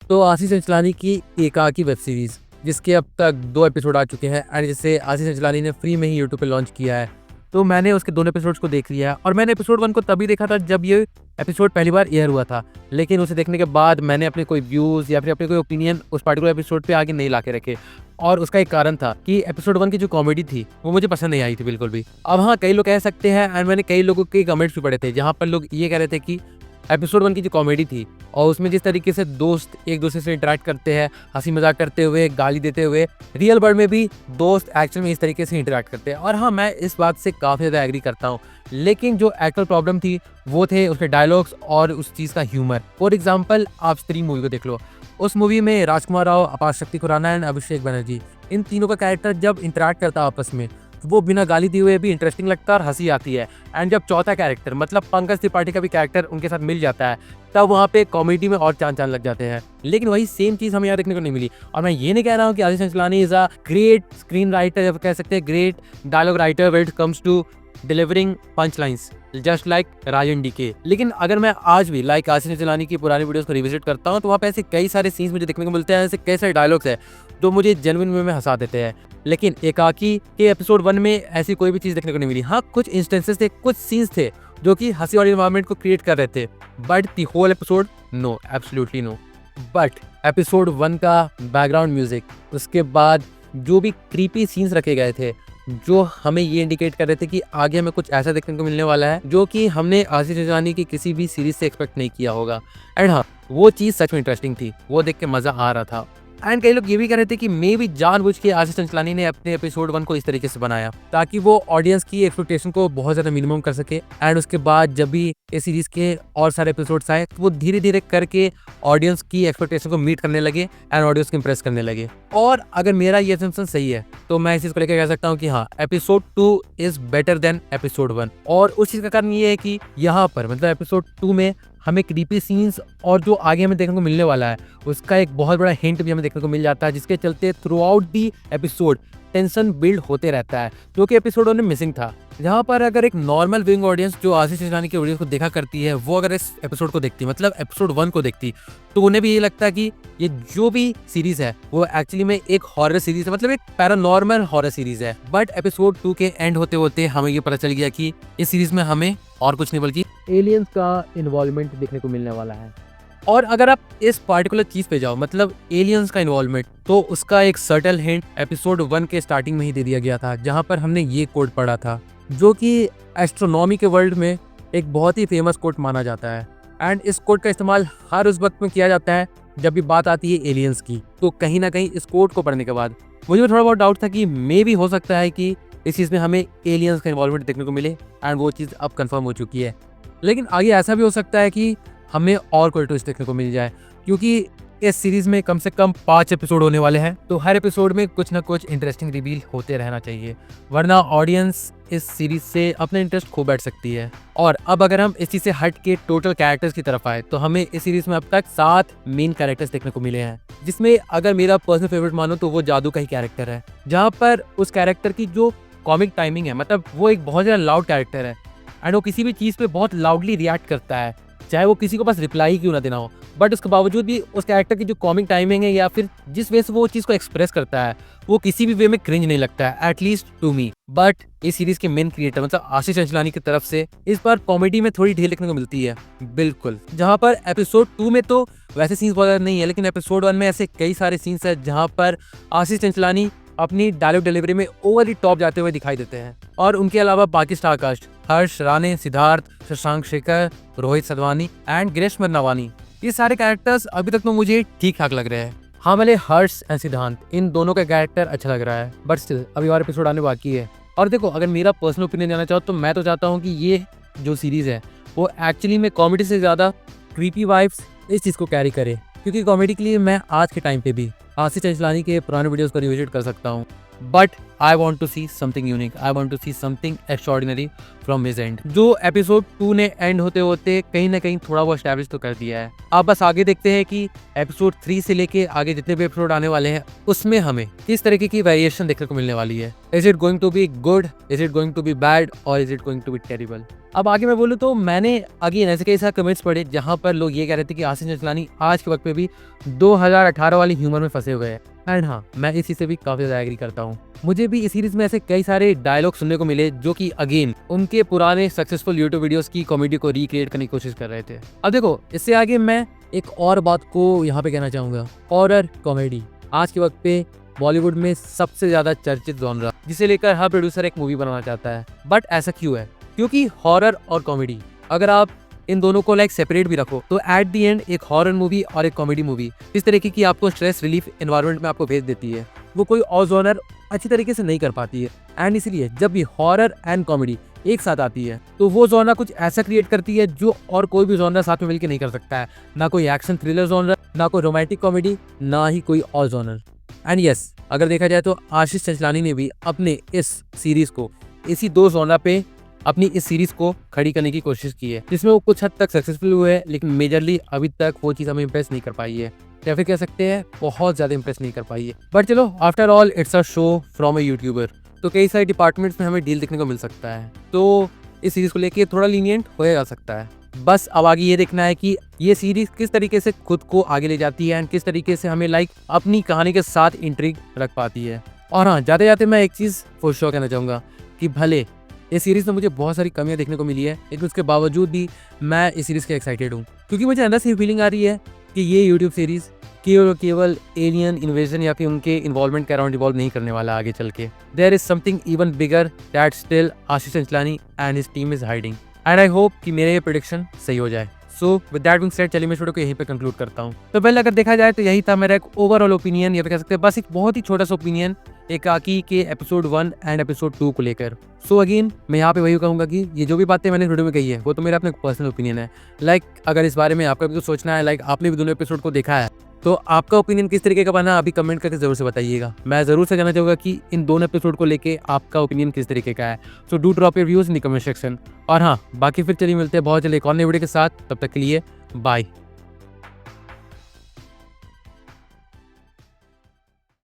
तो आशीष चंचलानी की एकाकी वेब सीरीज़ जिसके अब तक 2 एपिसोड आ चुके हैं एंड जिसे आशीष चंचलानी ने फ्री में ही यूट्यूब पे लॉन्च किया है। तो मैंने उसके दोनों एपिसोड्स को देख लिया और मैंने एपिसोड 1 को तभी देखा था जब ये एपिसोड पहली बार एयर हुआ था। लेकिन उसे देखने के बाद मैंने अपने कोई व्यूज़ या फिर अपने कोई ओपिनियन उस पार्टिकुलर एपिसोड पे आगे नहीं ला के रखे। और उसका एक कारण था कि एपिसोड 1 की जो कॉमेडी थी वो मुझे पसंद नहीं आई थी बिल्कुल भी। अब हाँ, कई लोग कह सकते हैं एंड मैंने कई लोगों के कमेंट्स भी पढ़े थे जहाँ पर लोग ये कह रहे थे कि एपिसोड 1 की जो कॉमेडी थी और उसमें जिस तरीके से दोस्त एक दूसरे से इंटरेक्ट करते हैं, हंसी मजाक करते हुए, गाली देते हुए, रियल वर्ल्ड में भी दोस्त एक्चुअल में इस तरीके से इंटरेक्ट करते हैं। और हाँ, मैं इस बात से काफ़ी ज़्यादा एग्री करता हूँ। लेकिन जो एक्चुअल प्रॉब्लम थी वो थे उसके डायलॉग्स और उस चीज़ का ह्यूमर। फॉर एग्जाम्पल, आप स्त्री मूवी को देख लो। उस मूवी में राजकुमार राव, अपार शक्ति खुराना एंड अभिषेक बनर्जी, इन तीनों का कैरेक्टर जब इंटरेक्ट करता है आपस में, वो बिना गाली दिए हुए भी इंटरेस्टिंग लगता है और हंसी आती है। एंड जब चौथा कैरेक्टर मतलब पंकज त्रिपाठी का भी कैरेक्टर उनके साथ मिल जाता है, तब वहाँ पे कॉमेडी में और चांद लग जाते हैं। लेकिन वही सेम चीज़ हमें यहाँ देखने को नहीं मिली। और मैं ये नहीं कह रहा हूँ कि Ashish Chanchlani is a great screen writer या कह सकते हैं great dialogue writer when it comes to delivering punch lines just like Rajan DK. लेकिन अगर मैं आज भी लाइक आशीष चंचलानी की पुरानी वीडियोस को रिविजिट करता हूँ तो वहाँ पे ऐसे कई सारे सीन्स मुझे देखने को मिलते हैं, ऐसे कई सारे डायलॉग्स हैं जो मुझे जेन्युइन वे में हंसा देते हैं। लेकिन एकाकी के एपिसोड 1 में ऐसी कोई भी चीज़ देखने को नहीं मिली। हाँ, कुछ इंस्टेंसेस थे, कुछ सीन्स थे जो कि हंसी वाली एनवायरनमेंट को क्रिएट कर रहे थे, but the whole episode no, absolutely no. But episode 1 का बैकग्राउंड म्यूजिक, उसके बाद जो भी क्रीपी सीन्स रखे गए थे जो हमें ये इंडिकेट कर रहे थे कि आगे हमें कुछ ऐसा देखने को मिलने वाला है जो कि हमने आशीष चंचलानी की किसी भी सीरीज से एक्सपेक्ट नहीं किया होगा। एंड हाँ, वो चीज़ सच में इंटरेस्टिंग थी, वो देख के मज़ा आ रहा था। एंड कई लोग ये भी कह रहे थे कि मे भी जानबूझ के आशीष चंचलानी ने अपने एपिसोड 1 को इस तरीके से बनाया ताकि वो ऑडियंस की एक्सपेक्टेशन को बहुत ज़्यादा मिनिमम कर सके। एंड उसके बाद जब भी इस सीरीज के और सारे एपिसोड्स आए तो वो धीरे धीरे करके ऑडियंस की एक्सपेक्टेशन को मीट करने लगे एंड ऑडियंस को इंप्रेस करने लगे। और अगर मेरा ये असम्पशन सही है तो मैं इस चीज़ को लेकर कह सकता हूँ कि हाँ, episode 2 is better than episode 1। और उस चीज़ का कारण ये है कि यहाँ पर मतलब एपिसोड 2 में हमें क्रीपी सीन्स और जो आगे हमें देखने को मिलने वाला है उसका एक बहुत बड़ा हिंट भी हमें देखने को मिल जाता है, जिसके चलते through out the episode tension build होते रहता है, जो कि एपिसोड 1 में मिसिंग था। जहाँ पर अगर एक नॉर्मल व्यूइंग ऑडियंस जो आशीष चंचलानी के वीडियोस को देखा करती है वो अगर इस एपिसोड को देखती मतलब एपिसोड 1 को देखती तो उन्हें भी ये लगता है कि ये जो भी सीरीज है वो एक्चुअली में एक हॉरर सीरीज है, मतलब एक पैरानॉर्मल हॉरर सीरीज है। बट एपिसोड 2 के एंड होते होते हमें ये पता चल गया कि इस सीरीज में हमें और कुछ नहीं बल्कि एलियंस का इन्वॉल्वमेंट देखने को मिलने वाला है। और अगर आप इस पार्टिकुलर चीज पे जाओ मतलब एलियंस का इन्वॉल्वमेंट, तो उसका एक सर्टल हिंट एपिसोड 1 के स्टार्टिंग में ही दे दिया गया था, जहां पर हमने ये कोड पढ़ा था जो कि एस्ट्रोनॉमी के वर्ल्ड में एक बहुत ही फेमस कोड माना जाता है। एंड इस कोड का इस्तेमाल हर उस वक्त में किया जाता है जब भी बात आती है एलियंस की। तो कहीं ना कहीं इस कोड को पढ़ने के बाद मुझे थोड़ा बहुत डाउट था कि मे भी हो सकता है कि इस चीज़ में हमें एलियंस का इन्वॉल्वमेंट देखने को मिले एंड वो चीज़ अब कंफर्म हो चुकी है। लेकिन आगे ऐसा भी हो सकता है कि हमें और कोई ट्विस्ट देखने को मिल जाए, क्योंकि इस सीरीज में कम से कम 5 एपिसोड होने वाले हैं, तो हर एपिसोड में कुछ ना कुछ इंटरेस्टिंग रिवील होते रहना चाहिए, वरना ऑडियंस इस सीरीज से अपना इंटरेस्ट खो बैठ सकती है। और अब अगर हम इस चीज से हट के टोटल कैरेक्टर्स की तरफ आए तो हमें इस सीरीज में अब तक 7 मेन कैरेक्टर्स देखने को मिले हैं, जिसमें अगर मेरा पर्सनल फेवरेट मानो तो वो जादू का ही कैरेक्टर है, जहाँ पर उस कैरेक्टर की जो कॉमिक टाइमिंग है मतलब वो एक बहुत ज़्यादा लाउड कैरेक्टर है एंड वो किसी भी चीज़ पे बहुत लाउडली रिएक्ट करता है, चाहे वो किसी को बस रिप्लाई क्यों ना देना हो। बट उसके बावजूद भी उस कैरेक्टर की जो कॉमिक टाइमिंग है या फिर जिस वे से वो चीज़ को एक्सप्रेस करता है वो किसी भी वे में क्रिंज नहीं लगता है, एटलीस्ट टू मी। बट इस सीरीज के मेन क्रिएटर मतलब आशीष चंचलानी की तरफ से इस बार कॉमेडी में थोड़ी ढील देखने को मिलती है, बिल्कुल। जहाँ पर एपिसोड 2 में तो वैसे सीन्स बहुत नहीं है, लेकिन एपिसोड 1 में ऐसे कई सारे सीन्स है जहाँ पर आशीष चंचलानी अपनी डायलॉग डिलीवरी में ओवर दी टॉप जाते हुए दिखाई देते हैं। और उनके अलावा बाकी star cast Harsh Rane, Siddharth, Shashank Shekhar, Rohit Sadwani and Girish Nawani, ये सारे कैरेक्टर्स अभी तक तो मुझे ठीक ठाक लग रहे हैं। हाँ, भले हर्ष एंड सिद्धांत इन दोनों का कैरेक्टर अच्छा लग रहा है, बट स्टिल अभी और एपिसोड आने बाकी है। और देखो, अगर मेरा पर्सनल ओपिनियन जाना चाहो तो मैं तो चाहता हूँ कि ये जो सीरीज है वो एक्चुअली में कॉमेडी से ज़्यादा क्रीपी वाइब्स इस चीज़ को कैरी करे, क्योंकि कॉमेडी के लिए मैं आज के टाइम पे भी आशीष चंचलानी के पुराने वीडियोस को रिविजिट कर सकता हूँ, but I want to see something unique, I want to see something extraordinary from his end. जो एपिसोड 2 ने एंड होते होते कहीं ना कहीं थोड़ा वो एस्टैब्लिश तो कर दिया है। आप बस आगे देखते हैं कि एपिसोड 3 से लेके आगे जितने भी एपिसोड आने वाले हैं उसमें हमें किस तरीके की वेरिएशन देखने को मिलने वाली है। Is it going to be good, is it going to be bad, और is it going to be terrible. अब आगे मैं बोलूँ तो मैंने अगेन ऐसे कई सारे कमेंट्स पढ़े जहां पर लोग ये कह रहे थे कि आशीष चंचलानी आज के वक्त पे भी 2018 वाली ह्यूमर में फंसे हुए हैं। एंड हाँ, मैं इसी से भी काफी ज्यादा एग्री करता हूँ। मुझे भी इस सीरीज में ऐसे कई सारे डायलॉग सुनने को मिले जो कि अगेन उनके पुराने सक्सेसफुल यूट्यूब वीडियोस की कॉमेडी को रिक्रिएट करने की कोशिश कर रहे थे। अब देखो, इससे आगे मैं एक और बात को यहाँ पे कहना चाहूंगा। हॉरर कॉमेडी आज के वक्त पे बॉलीवुड में सबसे ज्यादा चर्चित जॉनरा, जिसे लेकर हर प्रोड्यूसर एक मूवी बनाना चाहता है। बट ऐसा क्यों है? क्योंकि हॉरर और कॉमेडी, अगर आप इन दोनों को सेपरेट भी रखो तो एट दी एंड एक हॉरर मूवी और एक कॉमेडी मूवी इस तरीके की आपको स्ट्रेस रिलीफ एनवायरनमेंट में आपको भेज देती है, वो कोई और जॉनर अच्छी तरीके से नहीं कर पाती है। एंड इसलिए जब भी हॉरर एंड कॉमेडी एक साथ आती है तो वो जॉनर कुछ ऐसा क्रिएट करती है जो और कोई भी जॉनर साथ में मिलकर नहीं कर सकता है। ना कोई एक्शन थ्रिलर जॉनर, ना कोई रोमांटिक कॉमेडी, ना ही कोई और जॉनर। एंड यस, अगर देखा जाए तो आशीष चंचलानी ने भी अपने इस सीरीज को इसी 2 जॉनर पे अपनी इस सीरीज को खड़ी करने की कोशिश की है, जिसमें वो कुछ हद तक सक्सेसफुल हुए हैं, लेकिन मेजरली अभी तक वो चीज़ हमें इम्प्रेस नहीं कर पाई है, या फिर कह सकते हैं बहुत ज़्यादा इम्प्रेस नहीं कर पाई है। बट चलो, after all it's a show from a YouTuber, तो कई सारे डिपार्टमेंट्स में हमें डील देखने को मिल सकता है। तो इस सीरीज को लेके थोड़ा लीनियंट होया जा सकता है। बस अब आगे ये देखना है कि ये सीरीज किस तरीके से खुद को आगे ले जाती है एंड किस तरीके से हमें अपनी कहानी के साथ इंट्रिग रख पाती है। और हाँ, जाते जाते मैं एक चीज़ फॉर श्योर कहना चाहूँगा कि भले इस सीरीज में मुझे बहुत सारी कमियां देखने को मिली है, लेकिन उसके बावजूद भी मैं इस सीरीज के एक्साइटेड हूँ, क्योंकि मुझे अंदर से फीलिंग आ रही है कि ये यूट्यूब सीरीज केवल एलियन इन्वेजन या फिर उनके इन्वॉल्वमेंट के अराउंड इवॉल्व नहीं करने वाला आगे चल के। There is something even bigger that still Ashish Chanchlani and his team is hiding, and I hope कि मेरे ये प्रेडिक्शन सही हो जाए। So with that being said, चलिए मैं वीडियो को यहीं पे कंक्लूड करता हूँ। तो पहले अगर देखा जाए तो यही था मेरा एक ओवरऑल ओपिनियन, या फिर कह सकते हैं बस एक बहुत ही छोटा सा ओपिनियन एकाकी के एपिसोड 1 एंड एपिसोड 2 को लेकर। सो अगेन मैं यहाँ पे वही कहूँगा कि ये जो भी बातें मैंने वीडियो में कही है वो तो मेरा अपना पर्सनल ओपिनियन है। अगर इस बारे में आपका भी कुछ सोचना है, आपने भी दोनों एपिसोड को देखा है, तो आपका ओपिनियन किस तरीके का बना अभी कमेंट करके जरूर से बताइएगा। मैं जरूर से जानना चाहूँगा कि इन दोनों एपिसोड को लेके आपका ओपिनियन किस तरीके का है। So do drop your views in the comment section. और हाँ, बाकी फिर चलिए मिलते हैं बहुत जल्द एक और नई वीडियो के साथ। तब तक के लिए बाय।